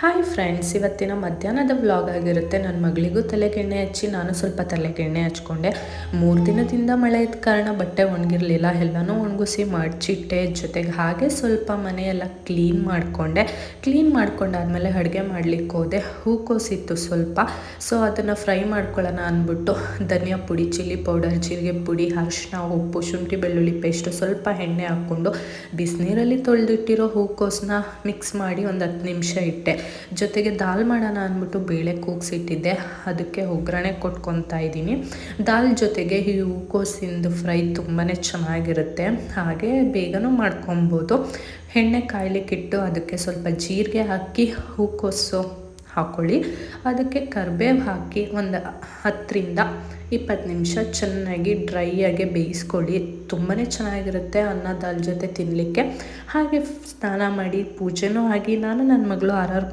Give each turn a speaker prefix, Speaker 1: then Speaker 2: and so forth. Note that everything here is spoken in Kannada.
Speaker 1: ಹಾಯ್ ಫ್ರೆಂಡ್ಸ್, ಇವತ್ತಿನ ಮಧ್ಯಾಹ್ನದ ವ್ಲಾಗ್ ಆಗಿರುತ್ತೆ. ನನ್ನ ಮಗಳಿಗೂ ತಲೆಗೆ ಎಣ್ಣೆ ಹಚ್ಚಿ ನಾನು ಸ್ವಲ್ಪ ತಲೆಗೆ ಎಣ್ಣೆ ಹಚ್ಕೊಂಡೆ. 3 ದಿನದಿಂದ ಮಳೆ ಇದ್ದ ಕಾರಣ ಬಟ್ಟೆ ಒಣಗಿರಲಿಲ್ಲ. ಎಲ್ಲನೂ ಒಣಗಿಸಿ ಮಡಚಿಟ್ಟೆ. ಜೊತೆಗೆ ಹಾಗೆ ಸ್ವಲ್ಪ ಮನೆಯೆಲ್ಲ ಕ್ಲೀನ್ ಮಾಡ್ಕೊಂಡಾದ್ಮೇಲೆ ಅಡುಗೆ ಮಾಡ್ಲಿಕ್ಕೆ ಹೋದೆ. ಹೂಕೋಸಿತ್ತು ಸ್ವಲ್ಪ, ಸೊ ಅದನ್ನು ಫ್ರೈ ಮಾಡ್ಕೊಳ್ಳೋಣ ಅಂದ್ಬಿಟ್ಟು ಧನಿಯಾ ಪುಡಿ, ಚಿಲ್ಲಿ ಪೌಡರ್, ಜೀರಿಗೆ ಪುಡಿ, ಅರಿಶಿನ, ಉಪ್ಪು, ಶುಂಠಿ ಬೆಳ್ಳುಳ್ಳಿ ಪೇಸ್ಟು, ಸ್ವಲ್ಪ ಎಣ್ಣೆ ಹಾಕ್ಕೊಂಡು ಬಿಸಿನೀರಲ್ಲಿ ತೊಳೆದಿಟ್ಟಿರೋ ಹೂಕೋಸನ್ನ ಮಿಕ್ಸ್ ಮಾಡಿ ಒಂದು 10 ನಿಮಿಷ ಇಟ್ಟೆ. ಜೊತೆಗೆ ದಾಲ್ ಮಾಡೋಣ ಅಂದ್ಬಿಟ್ಟು ಬೇಳೆ ಕೂಗಿಸಿಟ್ಟಿದ್ದೆ. ಅದಕ್ಕೆ ಒಗ್ಗರಣೆ ಕೊಟ್ಕೊತಾ ಇದ್ದೀನಿ. ದಾಲ್ ಜೊತೆಗೆ ಈ ಹೂಕೋಸಿಂದು ಫ್ರೈ ತುಂಬಾ ಚೆನ್ನಾಗಿರುತ್ತೆ, ಹಾಗೆ ಬೇಗನೂ ಮಾಡ್ಕೊಬೋದು. ಎಣ್ಣೆ ಕಾಯ್ಲಿಕ್ಕಿಟ್ಟು ಅದಕ್ಕೆ ಸ್ವಲ್ಪ ಜೀರಿಗೆ ಹಾಕಿ ಹೂಕೋಸು ಹಾಕ್ಕೊಳ್ಳಿ. ಅದಕ್ಕೆ ಕರಿಬೇವು ಹಾಕಿ ಒಂದು 10-20 ನಿಮಿಷ ಚೆನ್ನಾಗಿ ಡ್ರೈಯಾಗಿ ಬೇಯಿಸ್ಕೊಳ್ಳಿ. ತುಂಬಾ ಚೆನ್ನಾಗಿರುತ್ತೆ ಅನ್ನ ದಾಲ್ ಜೊತೆ ತಿನ್ನಲಿಕ್ಕೆ. ಹಾಗೆ ಸ್ನಾನ ಮಾಡಿ ಪೂಜೆನೂ ಆಗಿ ನಾನು ನನ್ನ ಮಗಳು ಆರ್